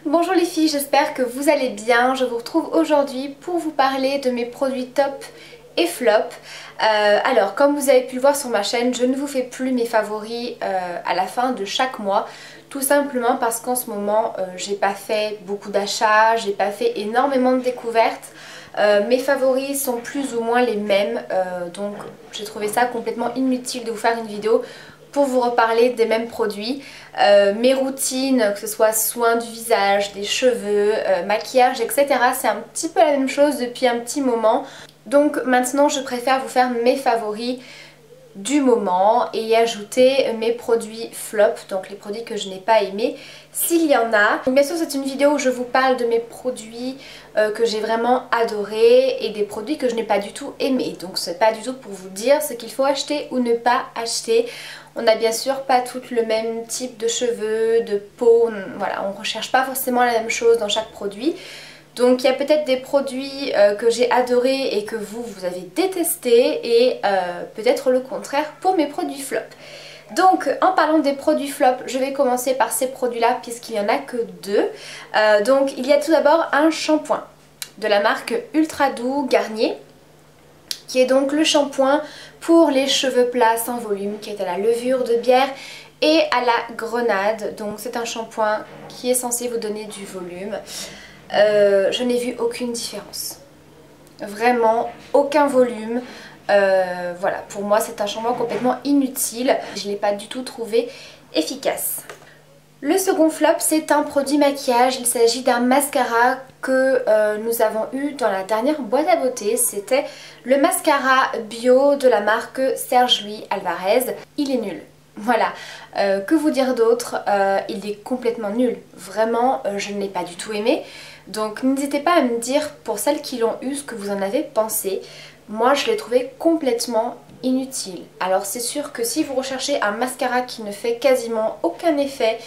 Bonjour les filles, j'espère que vous allez bien. Je vous retrouve aujourd'hui pour vous parler de mes produits top et flop. Alors comme vous avez pu le voir sur ma chaîne, je ne vous fais plus mes favoris à la fin de chaque mois. Tout simplement parce qu'en ce moment j'ai pas fait beaucoup d'achats, j'ai pas fait énormément de découvertes. Mes favoris sont plus ou moins les mêmes, donc j'ai trouvé ça complètement inutile de vous faire une vidéo pour vous reparler des mêmes produits. Mes routines, que ce soit soins du visage, des cheveux, maquillage, etc. c'est un petit peu la même chose depuis un petit moment. Donc maintenant je préfère vous faire mes favoris du moment et y ajouter mes produits flop, donc les produits que je n'ai pas aimés s'il y en a. Donc bien sûr c'est une vidéo où je vous parle de mes produits que j'ai vraiment adorés et des produits que je n'ai pas du tout aimés. Donc c'est pas du tout pour vous dire ce qu'il faut acheter ou ne pas acheter. On n'a bien sûr pas toutes le même type de cheveux, de peau, voilà, on ne recherche pas forcément la même chose dans chaque produit. Donc il y a peut-être des produits que j'ai adorés et que vous avez détestés et peut-être le contraire pour mes produits flop. Donc en parlant des produits flop, je vais commencer par ces produits là puisqu'il n'y en a que deux. Donc il y a tout d'abord un shampoing de la marque Ultra Doux Garnier, qui est donc le shampoing pour les cheveux plats sans volume, qui est à la levure de bière et à la grenade. Donc c'est un shampoing qui est censé vous donner du volume. Je n'ai vu aucune différence. Vraiment aucun volume. Voilà, pour moi c'est un shampoing complètement inutile. Je ne l'ai pas du tout trouvé efficace. Le second flop, c'est un produit maquillage. Il s'agit d'un mascara que nous avons eu dans la dernière boîte à beauté. C'était le mascara bio de la marque Serge Louis Alvarez. Il est nul. Voilà, que vous dire d'autre, il est complètement nul. Vraiment, je ne l'ai pas du tout aimé. Donc n'hésitez pas à me dire pour celles qui l'ont eu ce que vous en avez pensé. Moi je l'ai trouvé complètement inutile. Alors c'est sûr que si vous recherchez un mascara qui ne fait quasiment aucun effet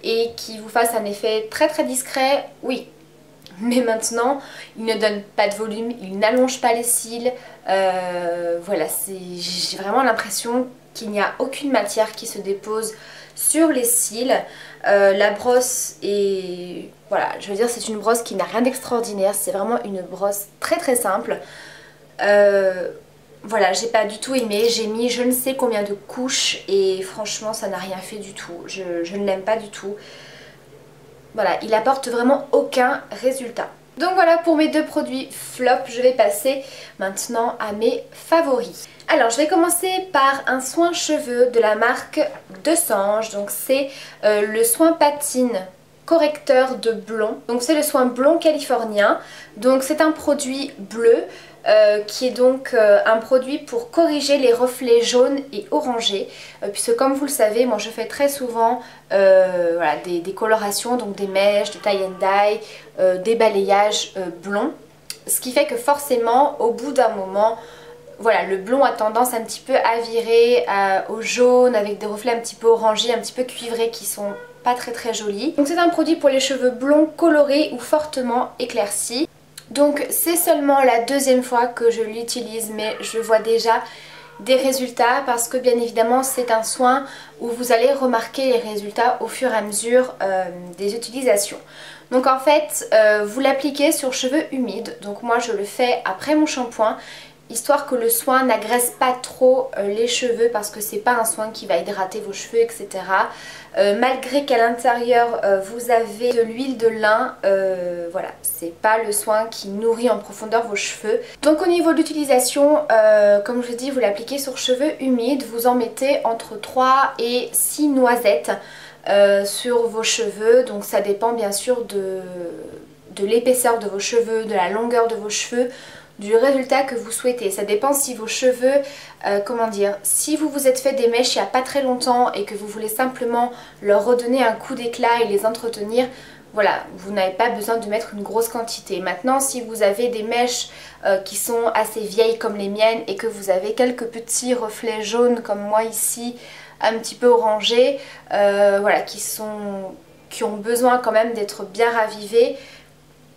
et qui vous fasse un effet très très discret, oui. Mais maintenant, il ne donne pas de volume, il n'allonge pas les cils. Voilà, j'ai vraiment l'impression qu'il n'y a aucune matière qui se dépose sur les cils. La brosse est... Voilà, je veux dire c'est une brosse qui n'a rien d'extraordinaire. C'est vraiment une brosse très très simple. Voilà, j'ai pas du tout aimé. J'ai mis je ne sais combien de couches et franchement ça n'a rien fait du tout. Je ne l'aime pas du tout. Voilà, il apporte vraiment aucun résultat. Donc voilà pour mes deux produits flop, je vais passer maintenant à mes favoris. Alors je vais commencer par un soin cheveux de la marque De Sange. Donc c'est le soin patine correcteur de blond. Donc c'est le soin blond californien. Donc c'est un produit bleu. Qui est donc un produit pour corriger les reflets jaunes et orangés, puisque comme vous le savez, moi je fais très souvent voilà, des colorations, donc des mèches, des tie and dye, des balayages blonds, ce qui fait que forcément au bout d'un moment, voilà, le blond a tendance un petit peu à virer au jaune avec des reflets un petit peu orangés, un petit peu cuivrés qui sont pas très très jolis. Donc c'est un produit pour les cheveux blonds colorés ou fortement éclaircis. Donc c'est seulement la deuxième fois que je l'utilise, mais je vois déjà des résultats parce que bien évidemment c'est un soin où vous allez remarquer les résultats au fur et à mesure des utilisations. Donc en fait vous l'appliquez sur cheveux humides, donc moi je le fais après mon shampoing, histoire que le soin n'agresse pas trop les cheveux parce que c'est pas un soin qui va hydrater vos cheveux, etc. Malgré qu'à l'intérieur vous avez de l'huile de lin, voilà, c'est pas le soin qui nourrit en profondeur vos cheveux. Donc au niveau de l'utilisation, comme je l'ai dit, vous l'appliquez sur cheveux humides, vous en mettez entre 3 et 6 noisettes sur vos cheveux, donc ça dépend bien sûr de l'épaisseur de vos cheveux, de la longueur de vos cheveux, du résultat que vous souhaitez. Ça dépend si vos cheveux, comment dire, si vous vous êtes fait des mèches il n'y a pas très longtemps et que vous voulez simplement leur redonner un coup d'éclat et les entretenir, voilà, vous n'avez pas besoin de mettre une grosse quantité. Maintenant, si vous avez des mèches qui sont assez vieilles comme les miennes et que vous avez quelques petits reflets jaunes comme moi ici, un petit peu orangés, voilà, qui ont besoin quand même d'être bien ravivés,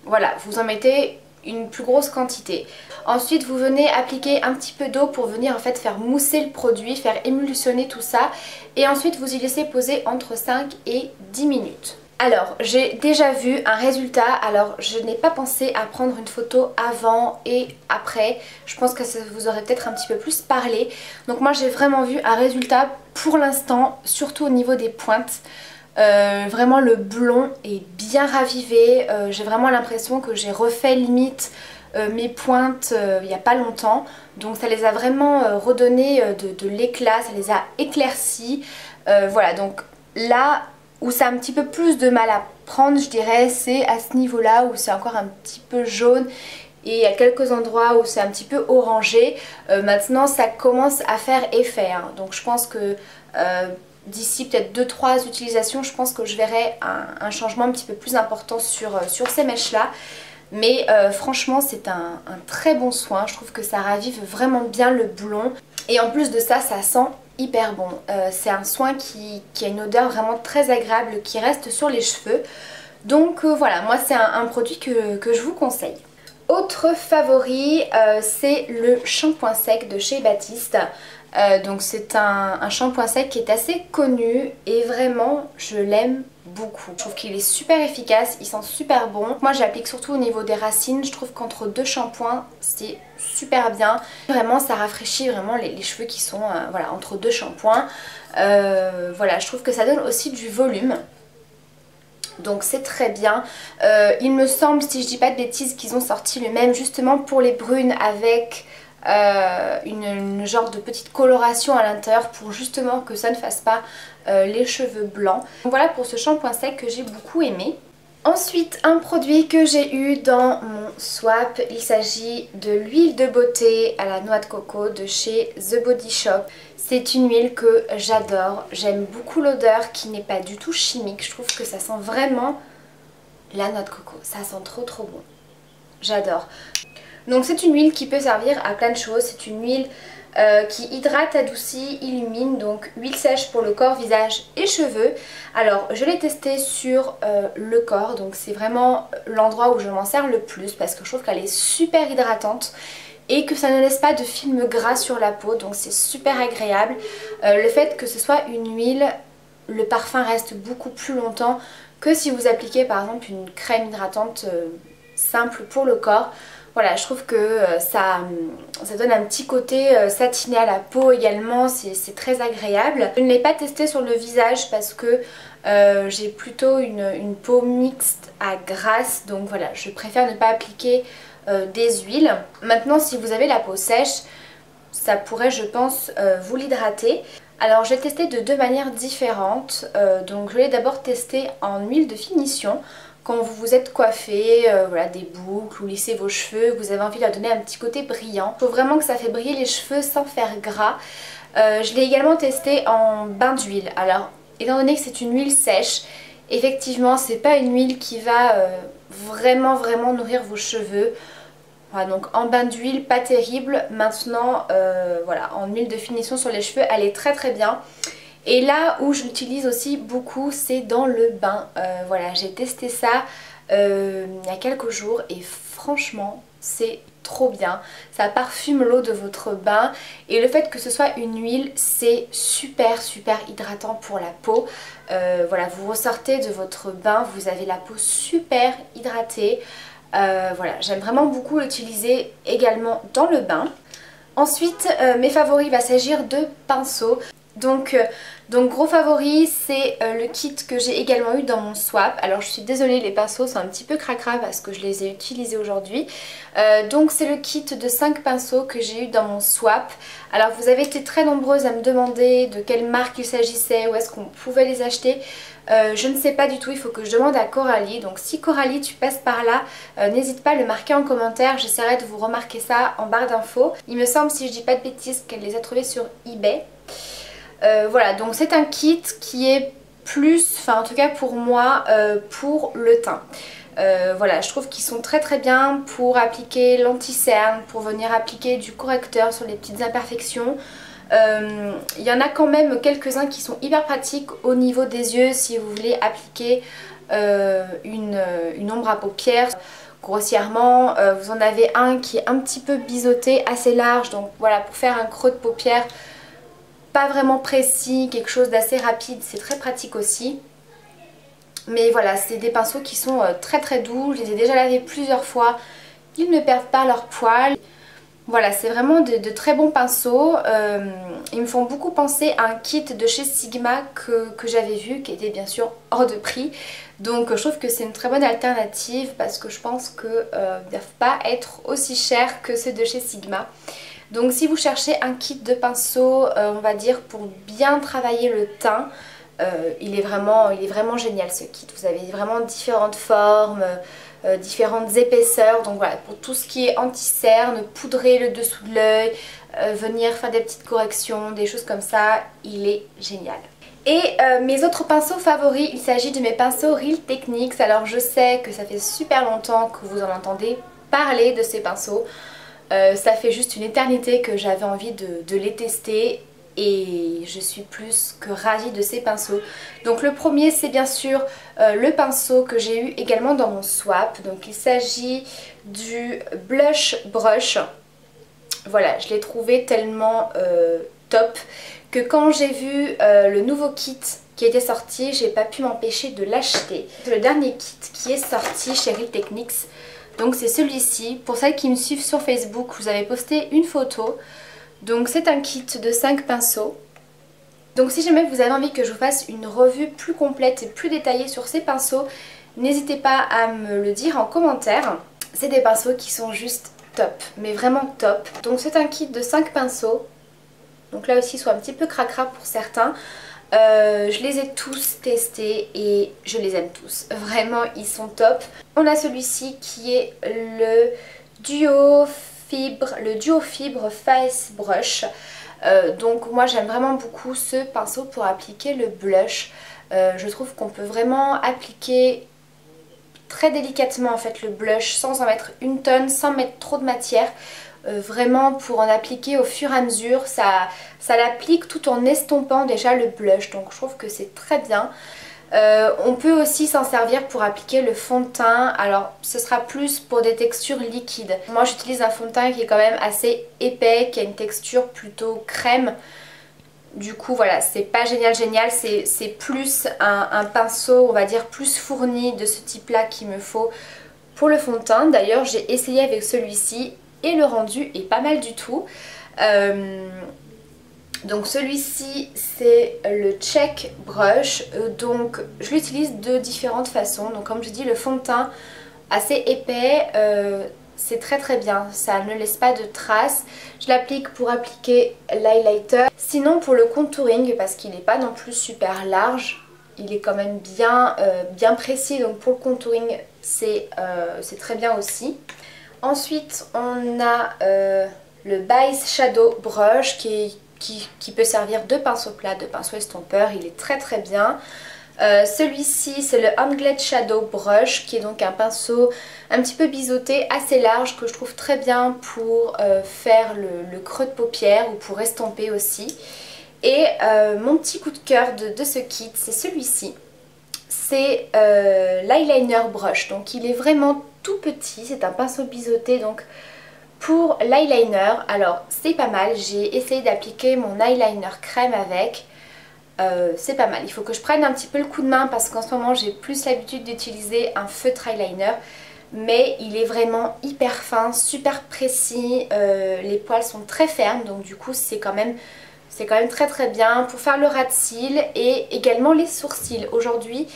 voilà, vous en mettez une plus grosse quantité. Ensuite vous venez appliquer un petit peu d'eau pour venir en fait faire mousser le produit, faire émulsionner tout ça et ensuite vous y laissez poser entre 5 et 10 minutes. Alors j'ai déjà vu un résultat, alors je n'ai pas pensé à prendre une photo avant et après, je pense que ça vous aurait peut-être un petit peu plus parlé. Donc moi j'ai vraiment vu un résultat pour l'instant, surtout au niveau des pointes. Vraiment le blond est bien ravivé, j'ai vraiment l'impression que j'ai refait limite mes pointes il n'y a pas longtemps. Donc ça les a vraiment redonné de l'éclat, ça les a éclaircis. Voilà, donc là où ça a un petit peu plus de mal à prendre, je dirais, c'est à ce niveau-là où c'est encore un petit peu jaune. Et il y a quelques endroits où c'est un petit peu orangé. Maintenant ça commence à faire effet, hein. Donc je pense que d'ici peut-être 2-3 utilisations, je pense que je verrai un changement un petit peu plus important sur ces mèches là. Mais franchement c'est un très bon soin, je trouve que ça ravive vraiment bien le blond. Et en plus de ça, ça sent hyper bon. C'est un soin qui a une odeur vraiment très agréable qui reste sur les cheveux. Donc voilà, moi c'est un produit que je vous conseille. Autre favori, c'est le shampoing sec de chez Baptiste. Donc c'est un shampoing sec qui est assez connu et vraiment je l'aime beaucoup. Je trouve qu'il est super efficace, il sent super bon. Moi j'applique surtout au niveau des racines, je trouve qu'entre deux shampoings c'est super bien. Vraiment ça rafraîchit vraiment les cheveux qui sont voilà, entre deux shampoings. Voilà, je trouve que ça donne aussi du volume. Donc c'est très bien. Il me semble, si je dis pas de bêtises, qu'ils ont sorti le même justement pour les brunes avec une genre de petite coloration à l'intérieur pour justement que ça ne fasse pas les cheveux blancs. Donc voilà pour ce shampoing sec que j'ai beaucoup aimé. Ensuite, un produit que j'ai eu dans mon swap, il s'agit de l'huile de beauté à la noix de coco de chez The Body Shop. C'est une huile que j'adore, j'aime beaucoup l'odeur qui n'est pas du tout chimique, je trouve que ça sent vraiment la noix de coco, ça sent trop bon, j'adore. Donc c'est une huile qui peut servir à plein de choses, c'est une huile qui hydrate, adoucit, illumine, donc huile sèche pour le corps, visage et cheveux. Alors je l'ai testée sur le corps, donc c'est vraiment l'endroit où je m'en sers le plus parce que je trouve qu'elle est super hydratante et que ça ne laisse pas de film gras sur la peau, donc c'est super agréable. Le fait que ce soit une huile, le parfum reste beaucoup plus longtemps que si vous appliquez par exemple une crème hydratante simple pour le corps. Voilà, je trouve que ça donne un petit côté satiné à la peau également, c'est très agréable. Je ne l'ai pas testé sur le visage parce que j'ai plutôt une peau mixte à grasse, donc voilà, je préfère ne pas appliquer des huiles. Maintenant, si vous avez la peau sèche, ça pourrait, je pense, vous l'hydrater. Alors j'ai testé de deux manières différentes, donc je l'ai d'abord testé en huile de finition. Quand vous vous êtes coiffé, voilà, des boucles ou lissez vos cheveux, vous avez envie de leur donner un petit côté brillant. Il faut vraiment que ça fait briller les cheveux sans faire gras. Je l'ai également testé en bain d'huile. Alors étant donné que c'est une huile sèche, effectivement c'est pas une huile qui va vraiment nourrir vos cheveux. Voilà, donc en bain d'huile pas terrible. Maintenant voilà, en huile de finition sur les cheveux elle est très bien. Et là où je l'utilise aussi beaucoup, c'est dans le bain. Voilà, j'ai testé ça il y a quelques jours et franchement c'est trop bien. Ça parfume l'eau de votre bain et le fait que ce soit une huile, c'est super hydratant pour la peau. Voilà, vous ressortez de votre bain, vous avez la peau super hydratée. Voilà, j'aime vraiment beaucoup l'utiliser également dans le bain. Ensuite, mes favoris, il va s'agir de pinceaux. Donc gros favori, c'est le kit que j'ai également eu dans mon swap. Alors je suis désolée, les pinceaux sont un petit peu cracra parce que je les ai utilisés aujourd'hui. Donc c'est le kit de 5 pinceaux que j'ai eu dans mon swap. Alors vous avez été très nombreuses à me demander de quelle marque il s'agissait, où est-ce qu'on pouvait les acheter. Je ne sais pas du tout, il faut que je demande à Coralie. Donc si Coralie tu passes par là, n'hésite pas à le marquer en commentaire. J'essaierai de vous remarquer ça en barre d'infos. Il me semble, si je dis pas de bêtises, qu'elle les a trouvés sur eBay. Voilà, donc c'est un kit qui est plus, enfin en tout cas pour moi, pour le teint. Voilà, je trouve qu'ils sont très bien pour appliquer l'anti-cerne, pour venir appliquer du correcteur sur les petites imperfections. Il y en a quand même quelques-uns qui sont hyper pratiques au niveau des yeux si vous voulez appliquer une ombre à paupières. Grossièrement, vous en avez un qui est un petit peu biseauté, assez large, donc voilà, pour faire un creux de paupière pas vraiment précis, quelque chose d'assez rapide, c'est très pratique aussi. Mais voilà, c'est des pinceaux qui sont très très doux, je les ai déjà lavés plusieurs fois, ils ne perdent pas leur poil. Voilà, c'est vraiment de très bons pinceaux. Ils me font beaucoup penser à un kit de chez Sigma que j'avais vu, qui était bien sûr hors de prix. Donc je trouve que c'est une très bonne alternative parce que je pense qu'ils ne doivent pas être aussi chers que ceux de chez Sigma. Donc si vous cherchez un kit de pinceaux, on va dire pour bien travailler le teint, il est vraiment génial ce kit. Vous avez vraiment différentes formes, différentes épaisseurs. Donc voilà, pour tout ce qui est anti-cerne, poudrer le dessous de l'œil, venir faire des petites corrections, des choses comme ça, il est génial. Et mes autres pinceaux favoris, il s'agit de mes pinceaux Real Techniques. Alors je sais que ça fait super longtemps que vous en entendez parler de ces pinceaux. Ça fait juste une éternité que j'avais envie de les tester et je suis plus que ravie de ces pinceaux. Donc le premier c'est bien sûr le pinceau que j'ai eu également dans mon swap. Donc il s'agit du Blush Brush. Voilà, je l'ai trouvé tellement top que quand j'ai vu le nouveau kit qui était sorti, j'ai pas pu m'empêcher de l'acheter. C'est le dernier kit qui est sorti chez Real Techniques. Donc c'est celui-ci. Pour celles qui me suivent sur Facebook, vous avez posté une photo. Donc c'est un kit de 5 pinceaux. Donc si jamais vous avez envie que je vous fasse une revue plus complète et plus détaillée sur ces pinceaux, n'hésitez pas à me le dire en commentaire. C'est des pinceaux qui sont juste top, mais vraiment top. Donc c'est un kit de 5 pinceaux. Donc là aussi ils sont un petit peu cracra pour certains. Je les ai tous testés et je les aime tous. Vraiment ils sont top. On a celui-ci qui est le Duo Fibre Face Brush. Donc moi j'aime vraiment beaucoup ce pinceau pour appliquer le blush. Je trouve qu'on peut vraiment appliquer très délicatement en fait le blush sans en mettre une tonne, sans mettre trop de matière. Vraiment pour en appliquer au fur et à mesure, ça l'applique tout en estompant déjà le blush, donc je trouve que c'est très bien. On peut aussi s'en servir pour appliquer le fond de teint, alors ce sera plus pour des textures liquides. Moi j'utilise un fond de teint qui est quand même assez épais, qui a une texture plutôt crème. Du coup voilà, c'est pas génial, c'est plus un pinceau on va dire plus fourni de ce type là qu'il me faut pour le fond de teint. D'ailleurs j'ai essayé avec celui-ci et le rendu est pas mal du tout. Donc celui-ci c'est le Check Brush, donc je l'utilise de différentes façons. Donc comme je dis, le fond de teint assez épais, c'est très très bien, ça ne laisse pas de traces. Je l'applique pour appliquer l'highlighter. Sinon pour le contouring, parce qu'il n'est pas non plus super large, il est quand même bien précis, donc pour le contouring c'est très bien aussi. Ensuite on a le Base Shadow Brush qui peut servir de pinceau plat, de pinceau estompeur, il est très très bien. Celui-ci c'est le Angled Shadow Brush qui est donc un pinceau un petit peu biseauté, assez large, que je trouve très bien pour faire le creux de paupière ou pour estomper aussi. Et mon petit coup de cœur de ce kit c'est celui-ci, c'est l'eyeliner brush, donc il est vraiment tout petit, c'est un pinceau biseauté donc pour l'eyeliner. Alors c'est pas mal, j'ai essayé d'appliquer mon eyeliner crème avec, c'est pas mal. Il faut que je prenne un petit peu le coup de main parce qu'en ce moment j'ai plus l'habitude d'utiliser un feutre eyeliner, mais il est vraiment hyper fin, super précis, les poils sont très fermes donc du coup c'est quand même très très bien pour faire le ras de cils et également les sourcils. Aujourd'hui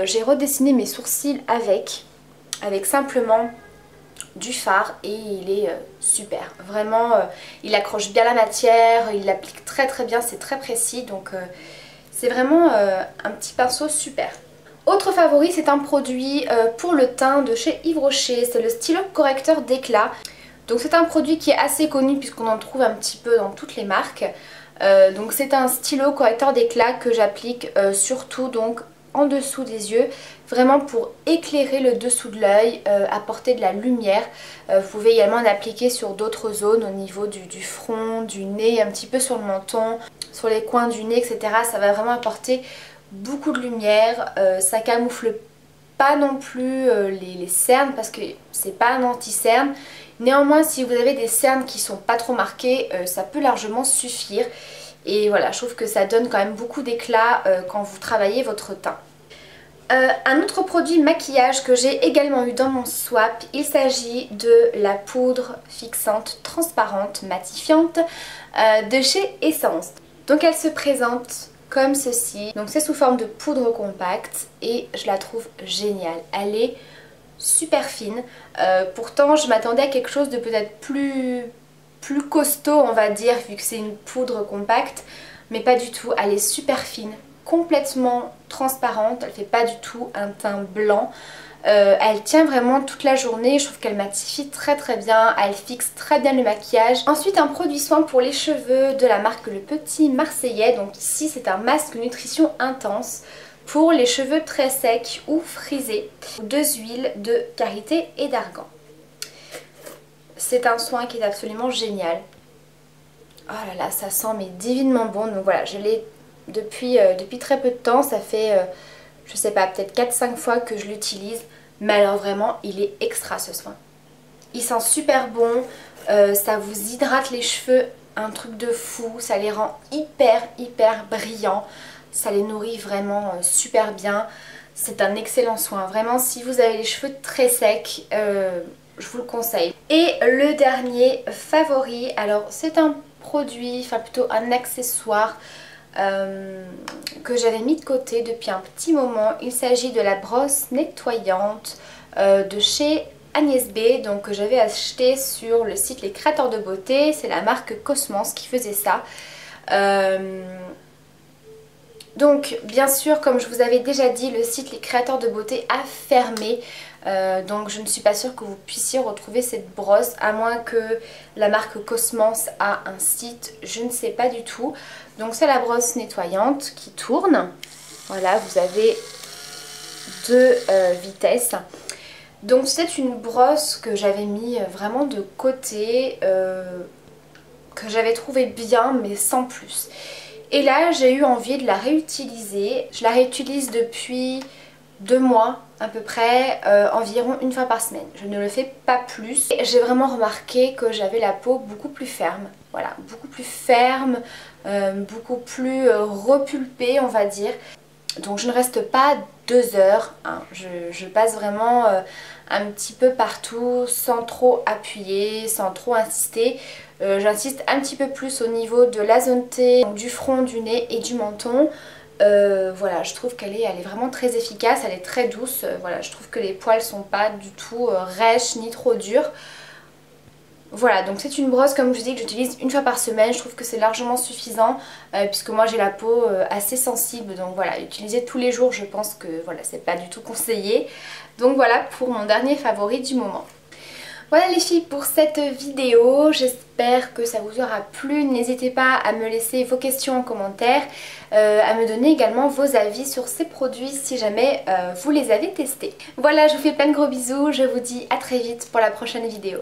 j'ai redessiné mes sourcils avec simplement du fard et il est super. Vraiment il accroche bien la matière, il l'applique très très bien, c'est très précis donc c'est vraiment un petit pinceau super. Autre favori, c'est un produit pour le teint de chez Yves Rocher, c'est le stylo correcteur d'éclat. Donc c'est un produit qui est assez connu puisqu'on en trouve un petit peu dans toutes les marques. Donc c'est un stylo correcteur d'éclat que j'applique surtout donc en dessous des yeux, vraiment pour éclairer le dessous de l'œil, apporter de la lumière. Vous pouvez également en appliquer sur d'autres zones au niveau du front, du nez, un petit peu sur le menton, sur les coins du nez, etc. Ça va vraiment apporter beaucoup de lumière, ça camoufle pas non plus les cernes parce que c'est pas un anti-cerne. Néanmoins si vous avez des cernes qui sont pas trop marquées, ça peut largement suffire. Et voilà, je trouve que ça donne quand même beaucoup d'éclat quand vous travaillez votre teint. Un autre produit maquillage que j'ai également eu dans mon swap, il s'agit de la poudre fixante transparente matifiante de chez Essence. Donc elle se présente comme ceci, donc c'est sous forme de poudre compacte et je la trouve géniale. Elle est super fine, pourtant je m'attendais à quelque chose de peut-être plus costaud on va dire vu que c'est une poudre compacte, mais pas du tout, elle est super fine, complètement transparente, elle fait pas du tout un teint blanc. Elle tient vraiment toute la journée, je trouve qu'elle matifie très bien, elle fixe très bien le maquillage. Ensuite un produit soin pour les cheveux de la marque Le Petit Marseillais, donc ici c'est un masque nutrition intense pour les cheveux très secs ou frisés, 2 huiles de karité et d'argan. C'est un soin qui est absolument génial. Oh là là, ça sent mais divinement bon, donc voilà, je l'ai depuis très peu de temps, ça fait je sais pas, peut-être 4-5 fois que je l'utilise, mais alors vraiment il est extra ce soin. Il sent super bon, ça vous hydrate les cheveux, un truc de fou, ça les rend hyper brillants, ça les nourrit vraiment super bien. C'est un excellent soin, vraiment si vous avez les cheveux très secs, je vous le conseille. Et le dernier favori, alors c'est un produit, enfin plutôt un accessoire que j'avais mis de côté depuis un petit moment. Il s'agit de la brosse nettoyante de chez Agnès B, donc que j'avais acheté sur le site Les Créateurs de Beauté. C'est la marque Cosmos qui faisait ça. Donc bien sûr, comme je vous avais déjà dit, le site Les Créateurs de Beauté a fermé. Donc je ne suis pas sûre que vous puissiez retrouver cette brosse, à moins que la marque Cosmos a un site, je ne sais pas du tout. Donc c'est la brosse nettoyante qui tourne. Voilà, vous avez 2 vitesses. Donc c'est une brosse que j'avais mis vraiment de côté, que j'avais trouvé bien mais sans plus. Et là j'ai eu envie de la réutiliser. Je la réutilise depuis 2 mois à peu près, environ une fois par semaine. Je ne le fais pas plus. J'ai vraiment remarqué que j'avais la peau beaucoup plus ferme. Voilà, beaucoup plus ferme, beaucoup plus repulpée on va dire. Donc je ne reste pas 2 heures, hein. Je passe vraiment un petit peu partout sans trop appuyer, sans trop insister. J'insiste un petit peu plus au niveau de la zone T, du front, du nez et du menton. Voilà, je trouve qu'elle est vraiment très efficace, elle est très douce. Voilà, je trouve que les poils sont pas du tout rêches ni trop durs. Voilà, donc c'est une brosse comme je vous dis que j'utilise une fois par semaine. Je trouve que c'est largement suffisant puisque moi j'ai la peau assez sensible. Donc voilà, utiliser tous les jours je pense que voilà, c'est pas du tout conseillé. Donc voilà pour mon dernier favori du moment. Voilà les filles pour cette vidéo, j'espère que ça vous aura plu. N'hésitez pas à me laisser vos questions en commentaire, à me donner également vos avis sur ces produits si jamais vous les avez testés. Voilà, je vous fais plein de gros bisous, je vous dis à très vite pour la prochaine vidéo.